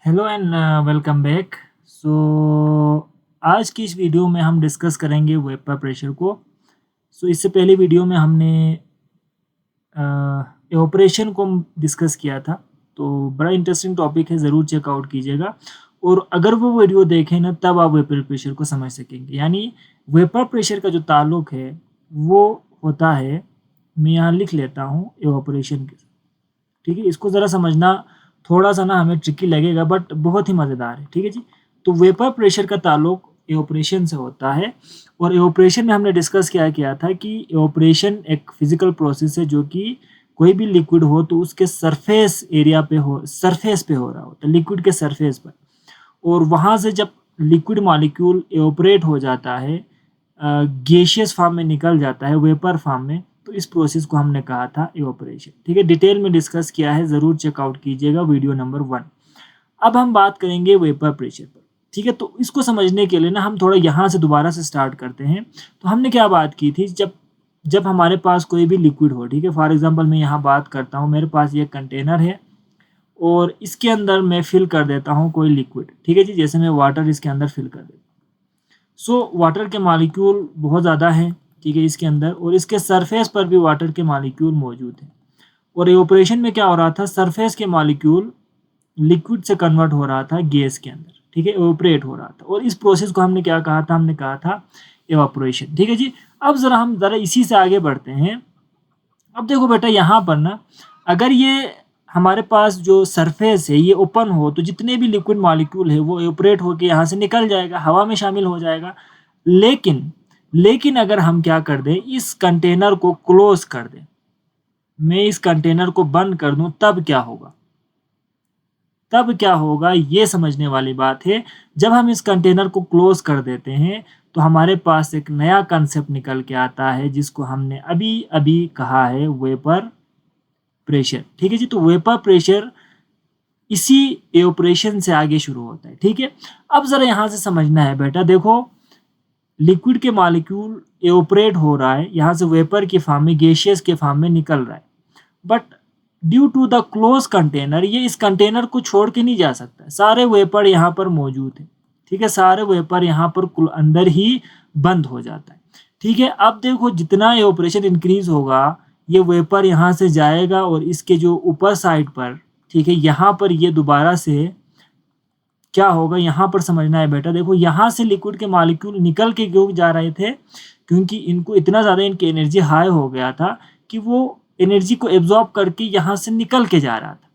Hello and welcome back. So आज की इस वीडियो में हम डिस्कस करेंगे वेपर प्रेशर को। इससे पहले वीडियो में हमने एवापोरेशन को डिस्कस किया था, तो बड़ा इंटरेस्टिंग टॉपिक है, ज़रूर चेकआउट कीजिएगा। और अगर वो वीडियो देखें ना, तब आप वेपर प्रेशर को समझ सकेंगे। यानी वेपर प्रेशर का जो ताल्लुक है वो होता है, मैं यहाँ लिख लेता हूँ, एवापोरेशन के साथ। ठीक है, इसको ज़रा समझना थोड़ा सा ना हमें ट्रिकी लगेगा, बट बहुत ही मज़ेदार है। ठीक है जी। तो वेपर प्रेशर का ताल्लुक एवापोरेशन से होता है। और एवापोरेशन में हमने डिस्कस क्या किया था कि एवापोरेशन एक फिजिकल प्रोसेस है, जो कि कोई भी लिक्विड हो तो उसके सरफेस एरिया पे हो, सरफेस पे हो रहा होता है, लिक्विड के सरफेस पर। और वहाँ से जब लिक्विड मॉलिक्यूल एवापोरेट हो जाता है, गैसियस फॉर्म में निकल जाता है, वेपर फॉर्म में, तो इस प्रोसेस को हमने कहा था एवापोरेशन। ठीक है, डिटेल में डिस्कस किया है, ज़रूर चेकआउट कीजिएगा वीडियो नंबर 1। अब हम बात करेंगे वेपर प्रेशर पर। ठीक है, तो इसको समझने के लिए ना हम थोड़ा यहाँ से दोबारा से स्टार्ट करते हैं। तो हमने क्या बात की थी, जब जब हमारे पास कोई भी लिक्विड हो, ठीक है, फॉर एग्जांपल मैं यहाँ बात करता हूँ, मेरे पास ये कंटेनर है और इसके अंदर मैं फिल कर देता हूँ कोई लिक्विड। ठीक है जी, जैसे मैं वाटर इसके अंदर फिल कर देता हूँ। वाटर के मॉलिक्यूल बहुत ज़्यादा हैं, ठीक है, इसके अंदर, और इसके सरफेस पर भी वाटर के मॉलिक्यूल मौजूद हैं। और एवापोरेशन में क्या हो रहा था, सरफेस के मॉलिक्यूल लिक्विड से कन्वर्ट हो रहा था गैस के अंदर। ठीक है, एवापोरेट हो रहा था, और इस प्रोसेस को हमने क्या कहा था, हमने कहा था एवापोरेशन। ठीक है जी। अब हम ज़रा इसी से आगे बढ़ते हैं। अब देखो बेटा, यहाँ पर ना, अगर ये हमारे पास जो सरफेस है ये ओपन हो, तो जितने भी लिक्विड मॉलिक्यूल है वो एवापोरेट होकर यहाँ से निकल जाएगा, हवा में शामिल हो जाएगा। लेकिन लेकिन अगर हम क्या कर दें, इस कंटेनर को क्लोज कर दें, मैं इस कंटेनर को बंद कर दूं, तब क्या होगा? तब क्या होगा ये समझने वाली बात है। जब हम इस कंटेनर को क्लोज कर देते हैं, तो हमारे पास एक नया कंसेप्ट निकल के आता है, जिसको हमने अभी अभी कहा है वेपर प्रेशर। ठीक है जी। तो वेपर प्रेशर इसी एवापोरेशन से आगे शुरू होता है। ठीक है, अब जरा यहां से समझना है बेटा, देखो, लिक्विड के मॉलिक्यूल एवापोरेट हो रहा है, यहाँ से वेपर के फॉर्म में, गैसियस के फॉर्म में निकल रहा है, but due to the close container, ये इस कंटेनर को छोड़ के नहीं जा सकता, सारे वेपर यहाँ पर मौजूद है। ठीक है, सारे वेपर यहाँ पर अंदर ही बंद हो जाता है। ठीक है, अब देखो, जितना एवापोरेशन इंक्रीज होगा, ये वेपर यहाँ से जाएगा और इसके जो ऊपर साइड पर, ठीक है, यहाँ पर ये दोबारा से क्या होगा, यहाँ पर समझना है बेटा। देखो, यहाँ से लिक्विड के मॉलिक्यूल निकल के क्यों जा रहे थे, क्योंकि इनको इतना ज़्यादा, इनकी एनर्जी हाई हो गया था कि वो एनर्जी को एब्जॉर्ब करके यहाँ से निकल के जा रहा था।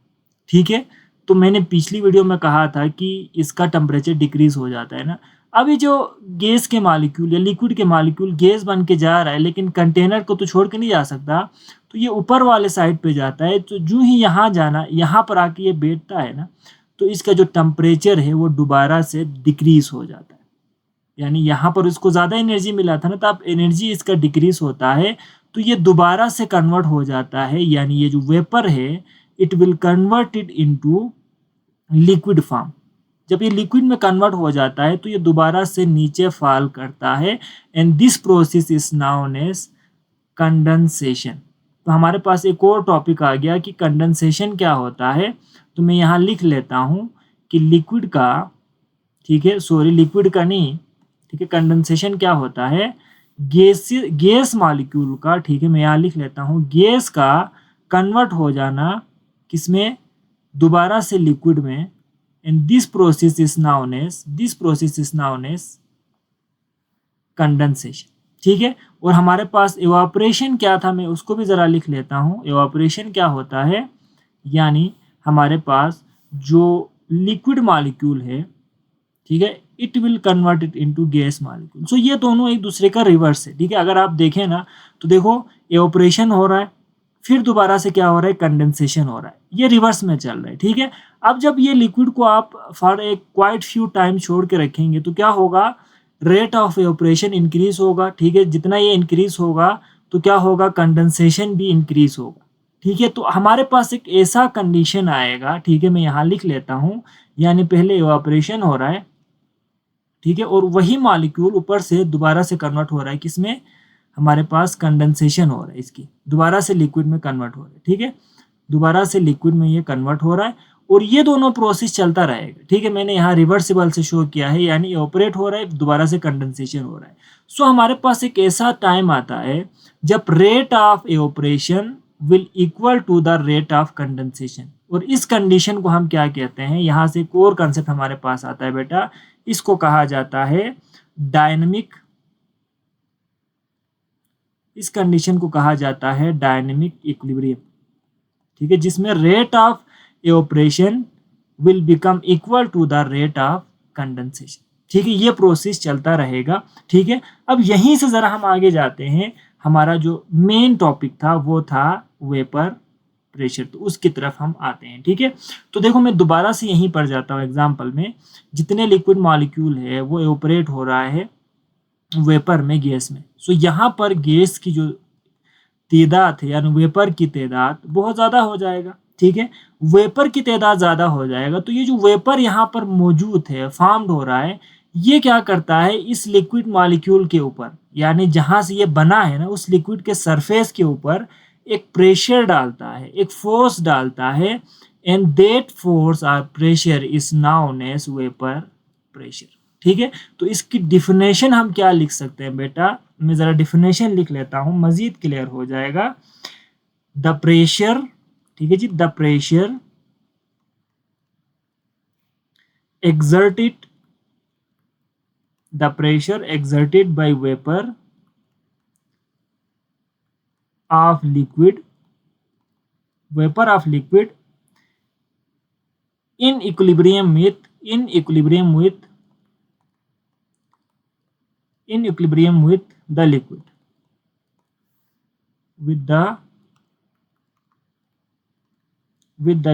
ठीक है, तो मैंने पिछली वीडियो में कहा था कि इसका टेम्परेचर डिक्रीज हो जाता है ना। अब ये जो गैस के मॉलिक्यूल या लिक्विड के मॉलिक्यूल गैस बन के जा रहा है, लेकिन कंटेनर को तो छोड़ के नहीं जा सकता, तो ये ऊपर वाले साइड पे जाता है। तो जो ही यहाँ जाना, यहाँ पर आके ये बैठता है ना, तो इसका जो टेम्परेचर है वो दोबारा से डिक्रीज हो जाता है। यानी यहाँ पर इसको ज़्यादा एनर्जी मिला था ना, तो अब एनर्जी इसका डिक्रीज होता है, तो ये दोबारा से कन्वर्ट हो जाता है। यानी ये जो वेपर है, it will convert it into liquid form. जब ये लिक्विड में कन्वर्ट हो जाता है, तो ये दोबारा से नीचे फॉल करता है, and this process is known as condensation. तो हमारे पास एक और टॉपिक आ गया कि कंडेंसेशन क्या होता है। तो मैं यहाँ लिख लेता हूँ कि लिक्विड का, ठीक है, सॉरी, लिक्विड का नहीं, ठीक है, कंडेंसेशन क्या होता है, गैस मॉलिक्यूल का, ठीक है, मैं यहाँ लिख लेता हूँ, गैस का कन्वर्ट हो जाना किसमें, दोबारा से लिक्विड में, and this process is known as condensation. ठीक है, और हमारे पास एवापोरेशन क्या था, मैं उसको भी ज़रा लिख लेता हूँ। एवापोरेशन क्या होता है, यानी हमारे पास जो लिक्विड मॉलिक्यूल है, ठीक है, it will convert it into gas molecule. So ये दोनों एक दूसरे का रिवर्स है। ठीक है, अगर आप देखें ना, तो देखो, एवापोरेशन हो रहा है, फिर दोबारा से क्या हो रहा है, कंडेंसेशन हो रहा है, ये रिवर्स में चल रहा है। ठीक है, अब जब ये लिक्विड को आप फॉर एक क्वाइट फ्यू टाइम छोड़ के रखेंगे, तो क्या होगा, रेट ऑफ एवापोरेशन इंक्रीज होगा। ठीक है, जितना ये इंक्रीज होगा, तो क्या होगा, कंडेंसेशन भी इंक्रीज होगा। ठीक है, तो हमारे पास एक ऐसा कंडीशन आएगा, ठीक है, मैं यहाँ लिख लेता हूँ, यानी पहले एवापोरेशन हो रहा है, ठीक है, और वही मॉलिक्यूल ऊपर से दोबारा से कन्वर्ट हो रहा है, किसमें, हमारे पास कंडेंसेशन हो रहा है, इसकी दोबारा से लिक्विड में कन्वर्ट हो रहा है। ठीक है, दोबारा से लिक्विड में ये कन्वर्ट हो रहा है, और ये दोनों प्रोसेस चलता रहेगा, ठीक है। मैंने यहाँ रिवर्सिबल से शो किया है, यानी इवेपोरेट हो रहा है, दोबारा से कंडेंसेशन हो रहा है। सो हमारे पास एक ऐसा टाइम आता है जब rate of evaporation will equal to the rate of condensation, और इस कंडीशन को हम क्या कहते हैं, यहाँ से एक और कंसेप्ट हमारे पास आता है बेटा, इसको कहा जाता है डायनेमिक, इस कंडीशन को कहा जाता है डायनेमिक इक्विलिब्रियम, ठीक है, जिसमें rate of evaporation will become equal to the rate of condensation, ठीक है। ये प्रोसेस चलता रहेगा, ठीक है। अब यहीं से जरा हम आगे जाते हैं, हमारा जो मेन टॉपिक था वो था वेपर प्रेशर, तो उसकी तरफ हम आते हैं, ठीक है। तो देखो मैं दोबारा से यहीं पर जाता हूँ एग्जाम्पल में, जितने लिक्विड मॉलिक्यूल है वो इवेपोरेट हो रहा है वेपर में, गैस में। सो यहाँ पर गैस की जो तादाद है, यानी वेपर की तादाद बहुत ज़्यादा हो जाएगा, ठीक है। वेपर की तादाद ज़्यादा हो जाएगा तो ये जो वेपर यहाँ पर मौजूद है, फॉर्म्ड हो रहा है, ये क्या करता है, इस लिक्विड मॉलिक्यूल के ऊपर, यानी जहाँ से ये बना है ना, उस लिक्विड के सरफेस के ऊपर एक प्रेशर डालता है, एक फोर्स डालता है, एंड दैट फोर्स और pressure is known as vapour pressure, ठीक है। तो इसकी डिफिनेशन हम क्या लिख सकते हैं बेटा, मैं ज़रा डिफिनेशन लिख लेता हूँ, मज़ीद क्लियर हो जाएगा। द प्रेशर, ठीक है जी, the pressure exerted, the pressure exerted by vapor of liquid, vapor of liquid in equilibrium with, in equilibrium with, in equilibrium with the liquid, with the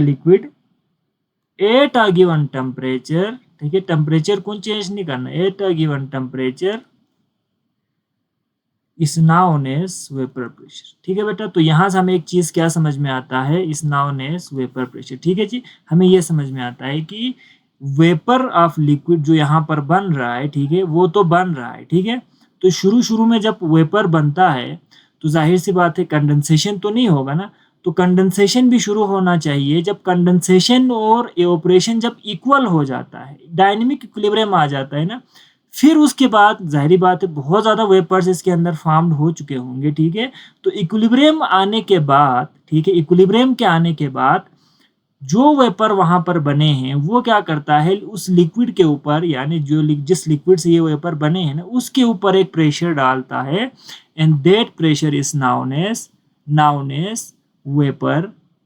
liquid at a given temperature, ठीक है। Temperature को change नहीं करना, at a given temperature is known as vapour pressure, ठीक है बेटा। तो यहाँ से हमें एक चीज़ क्या समझ में आता है, is known as vapour pressure, ठीक है जी। हमें ये समझ में आता है कि वेपर ऑफ लिक्विड जो यहाँ पर बन रहा है, ठीक है, वो तो बन रहा है, ठीक है। तो शुरू में जब वेपर बनता है तो जाहिर सी बात है कंडेंसेशन तो नहीं होगा ना, तो कंडेंसेशन भी शुरू होना चाहिए जब कंडेंसेशन और इवेपोरेशन जब इक्वल हो जाता है, डायनेमिक इक्विलिब्रियम आ जाता है ना, फिर उसके बाद जाहिर बात है बहुत ज़्यादा वेपर्स इसके अंदर फॉर्म्ड हो चुके होंगे, ठीक है। तो इक्विलिब्रियम आने के बाद, ठीक है, इक्विलिब्रियम के आने के बाद जो वेपर वहां पर बने हैं वो क्या करता है, उस लिक्विड के ऊपर, यानी जो जिस लिक्विड से ये वेपर बने हैं ना, उसके ऊपर एक प्रेशर डालता है, and that pressure is known as vapour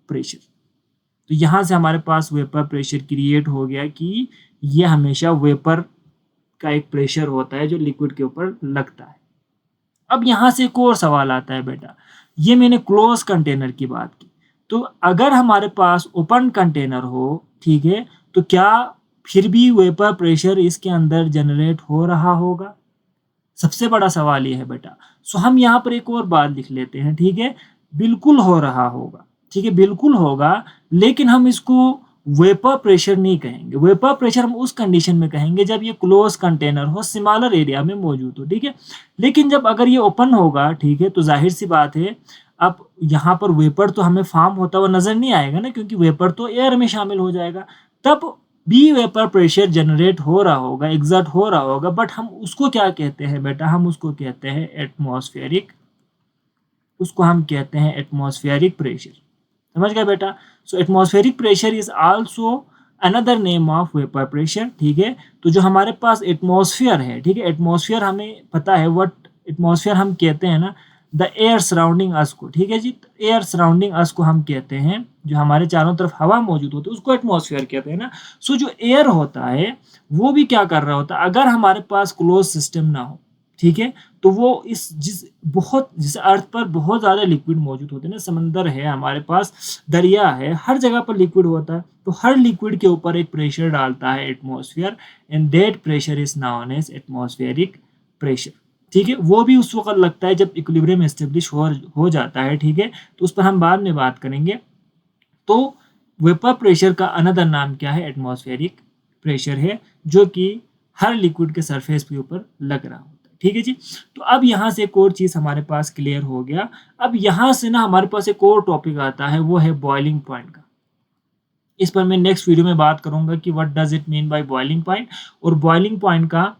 pressure. तो यहाँ से हमारे पास वेपर प्रेशर क्रिएट हो गया कि ये हमेशा वेपर का एक प्रेशर होता है जो लिक्विड के ऊपर लगता है। अब यहाँ से एक और सवाल आता है बेटा, ये मैंने क्लोज कंटेनर की बात की, तो अगर हमारे पास ओपन कंटेनर हो, ठीक है, तो क्या फिर भी वेपर प्रेशर इसके अंदर जनरेट हो रहा होगा? सबसे बड़ा सवाल ये है बेटा। सो हम यहाँ पर एक और बात लिख लेते हैं, ठीक है, बिल्कुल हो रहा होगा, ठीक है, बिल्कुल होगा, लेकिन हम इसको वेपर प्रेशर नहीं कहेंगे। वेपर प्रेशर हम उस कंडीशन में कहेंगे जब ये क्लोज कंटेनर हो, स्मॉलर एरिया में मौजूद हो, ठीक है। लेकिन जब अगर ये ओपन होगा, ठीक है, तो जाहिर सी बात है अब यहाँ पर वेपर तो हमें फॉर्म होता हुआ नजर नहीं आएगा ना, क्योंकि वेपर तो एयर में शामिल हो जाएगा, तब भी वेपर प्रेशर जनरेट हो रहा होगा, एग्जर्ट हो रहा होगा, बट हम उसको क्या कहते हैं बेटा, हम उसको कहते हैं एटमॉस्फेरिक, उसको हम कहते हैं एटमॉस्फेरिक प्रेशर। समझ गए बेटा। So atmospheric pressure is also another name of vapour pressure, ठीक है। तो जो हमारे पास एटमॉस्फेयर है, ठीक है, एटमॉस्फेयर हमें पता है व्हाट एटमॉस्फेयर हम कहते हैं ना, द एयर सराउंडिंग अस को, ठीक है जी, एयर सराउंडिंग अस को हम कहते हैं, जो हमारे चारों तरफ हवा मौजूद होती है उसको एटमॉस्फेयर कहते हैं ना। सो जो एयर होता है वो भी क्या कर रहा होता है, अगर हमारे पास क्लोज सिस्टम ना हो, ठीक है, तो वो जिस अर्थ पर बहुत ज़्यादा लिक्विड मौजूद होते हैं ना, समंदर है हमारे पास, दरिया है, हर जगह पर लिक्विड होता है, तो हर लिक्विड के ऊपर एक प्रेशर डालता है atmosphere, and that pressure is known as atmospheric pressure, ठीक है। वो भी उस वक्त लगता है जब इक्विलिब्रियम एस्टेब्लिश हो जाता है, ठीक है, तो उस पर हम बाद में बात करेंगे। तो वेपर प्रेशर का अनदर नाम क्या है, एटमॉस्फेरिक प्रेशर है, जो कि हर लिक्विड के सरफेस के ऊपर लग रहा होता है, ठीक है जी। तो अब यहाँ से एक और चीज़ हमारे पास क्लियर हो गया। अब यहाँ से ना हमारे पास एक और टॉपिक आता है, वो है बॉइलिंग पॉइंट का। इस पर मैं नेक्स्ट वीडियो में बात करूंगा कि what does it mean by boiling point, और बॉइलिंग पॉइंट का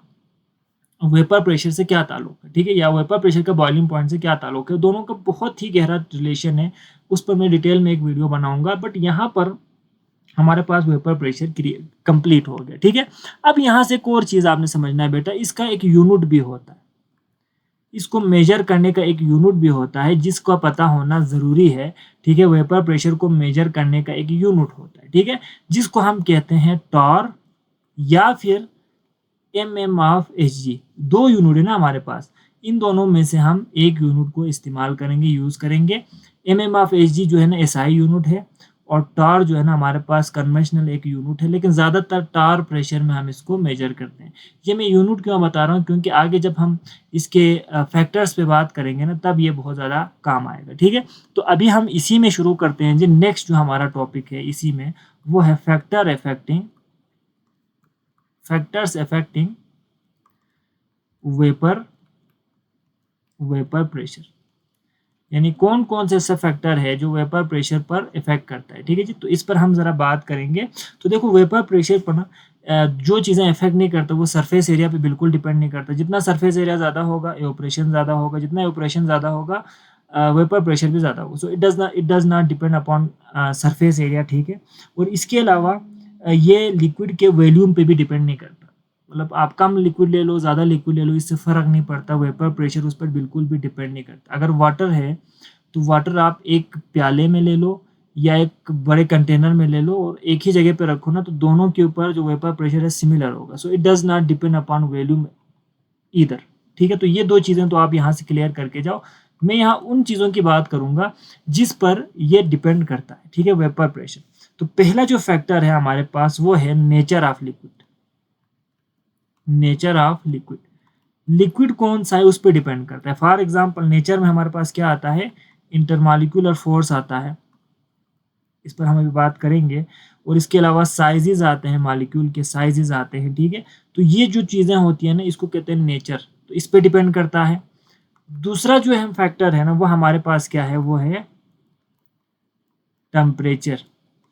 वेपर प्रेशर से क्या ताल्लुक है, ठीक है, या वेपर प्रेशर का बॉइलिंग पॉइंट से क्या ताल्लुक है। दोनों का बहुत ही गहरा रिलेशन है, उस पर मैं डिटेल में एक वीडियो बनाऊंगा। बट यहाँ पर हमारे पास वेपर प्रेशर कंप्लीट हो गया, ठीक है। अब यहाँ से एक और चीज़ आपने समझना है बेटा, इसका एक यूनिट भी होता है, इसको मेजर करने का एक यूनिट भी होता है जिसका पता होना ज़रूरी है, ठीक है। वेपर प्रेशर को मेजर करने का एक यूनिट होता है, ठीक है, जिसको हम कहते हैं टॉर या फिर MM/Hg। दो यूनिट है ना हमारे पास, इन दोनों में से हम एक यूनिट को इस्तेमाल करेंगे, यूज़ करेंगे। MM/Hg जो है ना SI यूनिट है, और टार जो है ना हमारे पास कन्वेंशनल एक यूनिट है, लेकिन ज़्यादातर टार प्रेशर में हम इसको मेजर करते हैं। ये मैं यूनिट क्यों बता रहा हूँ, क्योंकि आगे जब हम इसके फैक्टर्स पे बात करेंगे ना, तब ये बहुत ज़्यादा काम आएगा, ठीक है। तो अभी हम इसी में शुरू करते हैं जी। नेक्स्ट जो हमारा टॉपिक है इसी में, वो है फैक्टर्स अफेक्टिंग वेपर प्रेशर, यानी कौन कौन से ऐसे फैक्टर है जो वेपर प्रेशर पर इफेक्ट करता है, ठीक है जी। तो इस पर हम जरा बात करेंगे। तो देखो, वेपर प्रेशर पर ना जो चीज़ें इफेक्ट नहीं करता वो सरफेस एरिया पे बिल्कुल डिपेंड नहीं करता। जितना सरफेस एरिया ज़्यादा होगा एवोपरेशन ज़्यादा होगा, जितना एवोपरेशन ज़्यादा होगा वेपर प्रेशर भी ज़्यादा होगा। So it does not depend upon surface area, ठीक है। और इसके अलावा ये लिक्विड के वॉल्यूम पे भी डिपेंड नहीं करता। मतलब आप कम लिक्विड ले लो, ज़्यादा लिक्विड ले लो, इससे फ़र्क नहीं पड़ता। वेपर प्रेशर उस पर बिल्कुल भी डिपेंड नहीं करता। अगर वाटर है तो वाटर आप एक प्याले में ले लो या एक बड़े कंटेनर में ले लो और एक ही जगह पे रखो ना, तो दोनों के ऊपर जो वेपर प्रेशर है सिमिलर होगा। So it does not depend upon volume either, ठीक है। तो ये दो चीज़ें तो आप यहाँ से क्लियर करके जाओ। मैं यहाँ उन चीज़ों की बात करूँगा जिस पर ये डिपेंड करता है, ठीक है, वेपर प्रेशर। तो पहला जो फैक्टर है हमारे पास वो है nature of liquid. Nature of liquid, liquid कौन सा है उस पर डिपेंड करता है। फॉर एग्जाम्पल नेचर में हमारे पास क्या आता है, इंटरमॉलिक्यूलर फोर्स आता है, इस पर हम अभी बात करेंगे। और इसके अलावा साइजेस आते हैं, मॉलिक्यूल के साइजेस आते हैं, ठीक है। तो ये जो चीज़ें होती हैं ना, इसको कहते हैं नेचर, तो इस पर डिपेंड करता है। दूसरा जो अहम फैक्टर है ना, वो हमारे पास क्या है, वो है टेम्परेचर।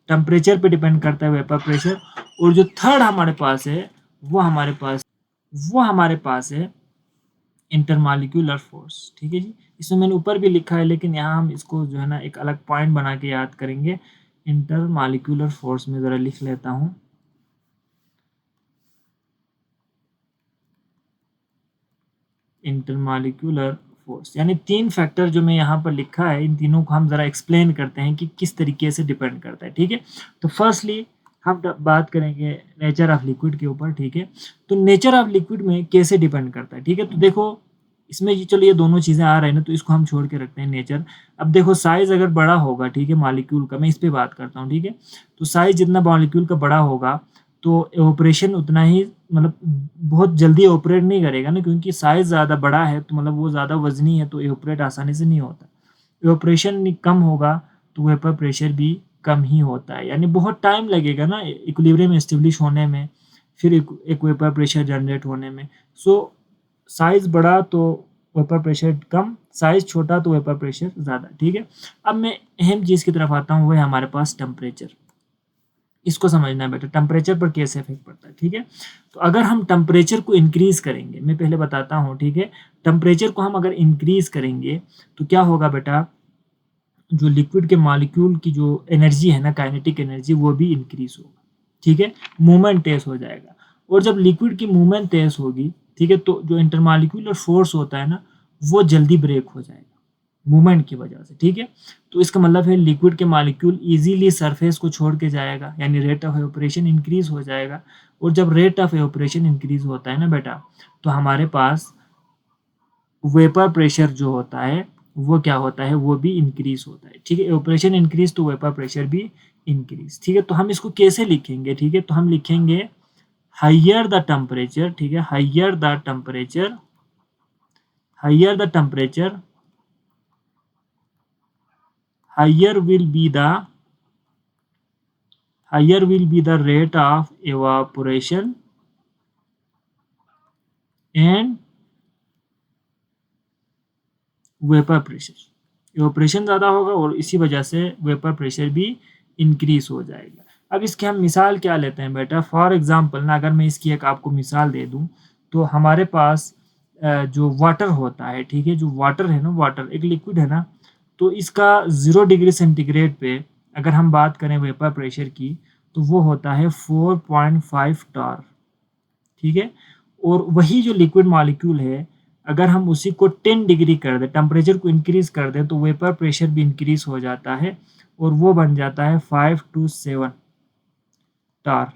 टेम्परेचर पे डिपेंड करता है वेपर प्रेशर। और जो थर्ड हमारे पास है वो हमारे पास है इंटरमॉलिक्यूलर फोर्स, ठीक है जी। इसमें मैंने ऊपर भी लिखा है, लेकिन यहाँ हम इसको जो है ना एक अलग पॉइंट बना के याद करेंगे। इंटरमॉलिक्यूलर फोर्स में ज़रा लिख लेता हूँ। इंटरमॉलिक्यूलर फोर्स यानी तीन फैक्टर जो मैं यहाँ पर लिखा है, इन तीनों को हम ज़रा एक्सप्लेन करते हैं कि किस तरीके से डिपेंड करता है, ठीक है। तो फर्स्टली हम बात करेंगे नेचर ऑफ लिक्विड के ऊपर, ठीक है। तो नेचर ऑफ लिक्विड में कैसे डिपेंड करता है, ठीक है। तो देखो इसमें ये, चलो ये दोनों चीज़ें आ रही हैं ना, तो इसको हम छोड़ के रखते हैं नेचर। अब देखो साइज अगर बड़ा होगा, ठीक है, मॉलिक्यूल का, मैं इस पर बात करता हूँ, ठीक है। तो साइज जितना मॉलिक्यूल का बड़ा होगा तो ऑपरेशन उतना ही, मतलब बहुत जल्दी ऑपरेट नहीं करेगा ना, क्योंकि साइज ज़्यादा बड़ा है तो मतलब वो ज़्यादा वजनी है, तो ऑपरेट आसानी से नहीं होता। ऑपरेशन कम होगा तो वेपर प्रेशर भी कम ही होता है, यानी बहुत टाइम लगेगा ना इक्विलिब्रियम एस्टेब्लिश होने में, फिर एक वेपर प्रेशर जनरेट होने में। सो साइज बड़ा तो वेपर प्रेशर कम, साइज छोटा तो वेपर प्रेशर ज़्यादा, ठीक है। अब मैं अहम चीज़ की तरफ आता हूँ, वो है हमारे पास टेम्परेचर। इसको समझना है बेटा, टेम्परेचर पर कैसे इफेक्ट पड़ता है, ठीक है। तो अगर हम टेम्परेचर को इंक्रीज करेंगे, मैं पहले बताता हूँ, ठीक है। टेम्परेचर को हम अगर इंक्रीज करेंगे तो क्या होगा बेटा, जो लिक्विड के मॉलिक्यूल की जो एनर्जी है ना, काइनेटिक एनर्जी, वो भी इंक्रीज होगा, ठीक है। मूवमेंट तेज हो जाएगा। और जब लिक्विड की मूवमेंट तेज होगी, ठीक है, तो जो इंटरमॉलिक्यूलर फोर्स होता है ना, वो जल्दी ब्रेक हो जाएगा मूवमेंट की वजह से, ठीक है। तो इसका मतलब है लिक्विड के मॉलिक्यूल इजीली सरफेस को छोड़ के जाएगा, यानी रेट ऑफ एवोपरेशन इंक्रीज हो जाएगा। और जब रेट ऑफ एवोपरेशन इंक्रीज होता है ना बेटा, तो हमारे पास वेपर प्रेशर जो होता है वो क्या होता है, वो भी इंक्रीज होता है, ठीक है। एवोपरेशन इंक्रीज तो वेपर प्रेशर भी इंक्रीज, ठीक है। तो हम इसको कैसे लिखेंगे, ठीक है। तो हम लिखेंगे हाइयर द टेम्परेचर, ठीक है, higher the temperature, higher the temperature, higher will be the higher will be the rate of evaporation and vapour pressure. Evaporation ज़्यादा होगा और इसी वजह से वेपर प्रेशर भी इंक्रीज हो जाएगा। अब इसकी हम मिसाल क्या लेते हैं बेटा, फॉर एग्जांपल ना, अगर मैं इसकी एक आपको मिसाल दे दूं तो हमारे पास जो वाटर होता है, ठीक है, जो वाटर है ना, वाटर एक लिक्विड है ना, तो इसका 0 डिग्री सेंटीग्रेड पे अगर हम बात करें वेपर प्रेशर की तो वो होता है 4.5 टार, ठीक है। और वही जो लिक्विड मॉलिक्यूल है, अगर हम उसी को 10 डिग्री कर दें, टेम्परेचर को इंक्रीज कर दें, तो वेपर प्रेशर भी इंक्रीज हो जाता है और वो बन जाता है 5 to 7 टार,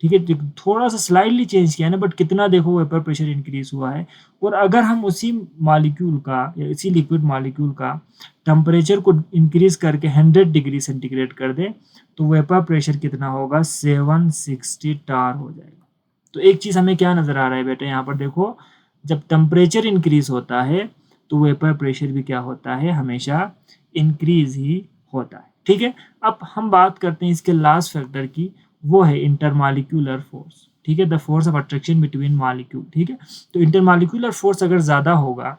ठीक है। थोड़ा सा स्लाइडली चेंज किया ना, बट कितना देखो वेपर प्रेशर इंक्रीज हुआ है। और अगर हम उसी मॉलिक्यूल का या इसी लिक्विड मॉलिक्यूल का टेम्परेचर को इंक्रीज करके 100 डिग्री सेंटीग्रेड कर दें तो वेपर प्रेशर कितना होगा, 760 टार हो जाएगा। तो एक चीज़ हमें क्या नज़र आ रहा है बेटा, यहाँ पर देखो, जब टेम्परेचर इंक्रीज होता है तो वेपर प्रेशर भी क्या होता है, हमेशा इंक्रीज ही होता है, ठीक है। अब हम बात करते हैं इसके लास्ट फैक्टर की, वो है इंटरमॉलिक्यूलर फोर्स, ठीक है, the force of attraction between molecule, ठीक है। तो इंटरमॉलिक्यूलर फोर्स अगर ज़्यादा होगा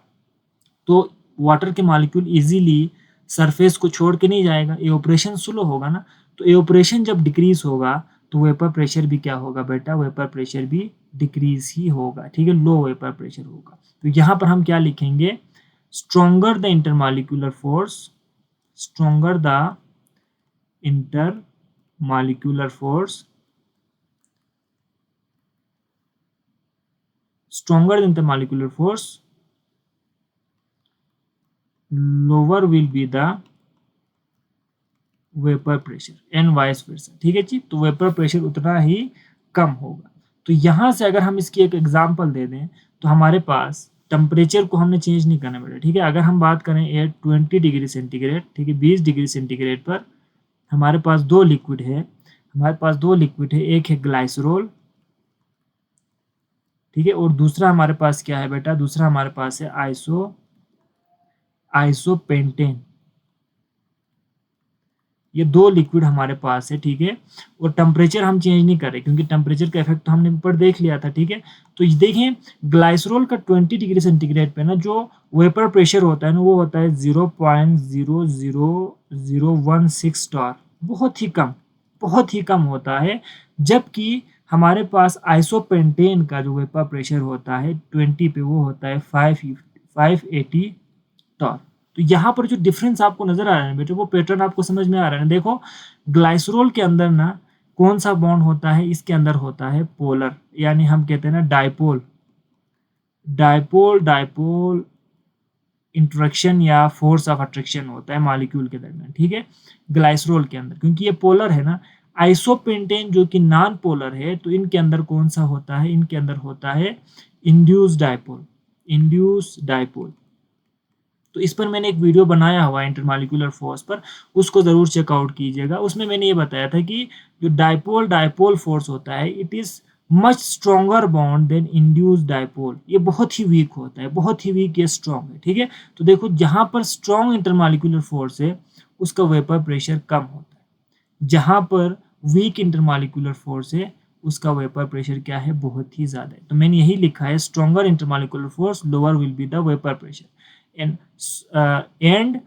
तो वाटर के मॉलिक्यूल इजीली सरफेस को छोड़ के नहीं जाएगा, एवापोरेशन स्लो होगा ना, तो एवापोरेशन जब डिक्रीज होगा तो वेपर प्रेशर भी क्या होगा बेटा, वेपर प्रेशर भी डिक्रीज ही होगा, ठीक है, लो वेपर प्रेशर होगा। तो यहाँ पर हम क्या लिखेंगे, stronger the intermolecular force, stronger the intermolecular force, stronger than the molecular force, lower will be the vapour pressure and vice versa, ठीक है जी। तो वेपर प्रेशर उतना ही कम होगा। तो यहाँ से अगर हम इसकी एक एग्जांपल दे दें तो हमारे पास टेम्परेचर को हमने चेंज नहीं करना पड़ेगा, ठीक है। अगर हम बात करें एट 20 डिग्री सेंटीग्रेड, ठीक है, 20 डिग्री सेंटीग्रेड पर हमारे पास दो लिक्विड है, एक है ग्लाइसरोल, ठीक है, और दूसरा हमारे पास क्या है बेटा, दूसरा हमारे पास है आइसोपेंटेन। ये दो लिक्विड हमारे पास है, ठीक है। और टेम्परेचर हम चेंज नहीं कर रहे क्योंकि टेम्परेचर का इफेक्ट तो हमने ऊपर देख लिया था, ठीक है। तो ये देखें, ग्लाइसरोल का 20 डिग्री सेंटीग्रेड पे ना जो वेपर प्रेशर होता है ना, वो होता है 0.00016 टार, बहुत ही कम होता है। जबकि हमारे पास आइसोपेंटेन का जो वेपर प्रेशर होता है 20 पे, वो होता है 580 टार। तो यहाँ पर जो डिफरेंस आपको नजर आ रहा है बेटे, वो पैटर्न आपको समझ में आ रहा है। देखो, ग्लाइसरोल के अंदर ना कौन सा बॉन्ड होता है, इसके अंदर होता है पोलर, यानी हम कहते हैं ना डाइपोल, डाइपोल इंट्रैक्शन या फोर्स ऑफ अट्रैक्शन होता है मॉलिक्यूल के दरमियान, ठीक है, ग्लाइसरोल के अंदर, क्योंकि ये पोलर है ना। आइसोपेंटेन जो कि नॉन पोलर है, तो इनके अंदर कौन सा होता है, इनके अंदर होता है इंड्यूस डाइपोल। तो इस पर मैंने एक वीडियो बनाया हुआ है इंटरमॉलिक्यूलर फोर्स पर, उसको ज़रूर चेकआउट कीजिएगा। उसमें मैंने ये बताया था कि जो डाइपोल फोर्स होता है, it is much stronger bond than induced dipole. ये बहुत ही वीक होता है, बहुत ही वीक, ये स्ट्रॉन्ग है, ठीक है। तो देखो, जहाँ पर स्ट्रॉन्ग इंटरमॉलिक्यूलर फोर्स है उसका वेपर प्रेशर कम होता है, जहाँ पर वीक इंटरमॉलिक्यूलर फोर्स है उसका वेपर प्रेशर क्या है, बहुत ही ज़्यादा है। तो मैंने यही लिखा है, stronger intermolecular force, lower will be the vapour pressure, and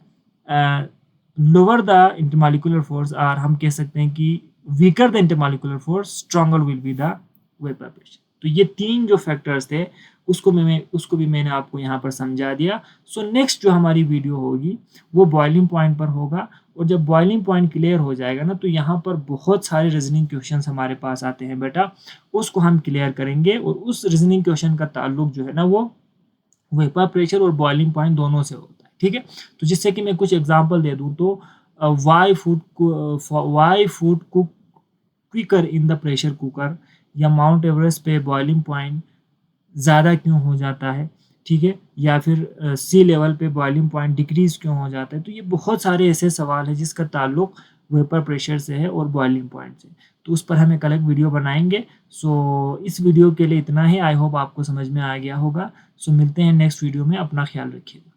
lower the intermolecular force, और हम कह सकते हैं कि weaker the intermolecular force, stronger will be the vapour pressure. तो ये तीन जो फैक्टर्स थे उसको भी मैंने आपको यहाँ पर समझा दिया। सो नेक्स्ट जो हमारी वीडियो होगी वो बॉइलिंग पॉइंट पर होगा, और जब बॉइलिंग पॉइंट क्लियर हो जाएगा ना, तो यहाँ पर बहुत सारे रीजनिंग क्वेश्चंस हमारे पास आते हैं बेटा, उसको हम क्लियर करेंगे। और उस रीजनिंग क्वेश्चन का ताल्लुक जो है ना, वो वेपर प्रेशर और बॉइलिंग पॉइंट दोनों से होता है, ठीक है। तो जिससे कि मैं कुछ एग्जांपल दे दूं, तो why food cook quicker in the pressure cooker, या माउंट एवरेस्ट पे बॉइलिंग पॉइंट ज़्यादा क्यों हो जाता है, ठीक है, या फिर सी लेवल पे बॉइलिंग पॉइंट डिक्रीज क्यों हो जाता है। तो ये बहुत सारे ऐसे सवाल हैं जिसका ताल्लुक वेपर प्रेशर से है और बॉइलिंग पॉइंट से। तो उस पर हम एक अलग वीडियो बनाएंगे। सो इस वीडियो के लिए इतना ही, आई होप आपको समझ में आ गया होगा। सो मिलते हैं नेक्स्ट वीडियो में, अपना ख्याल रखिएगा।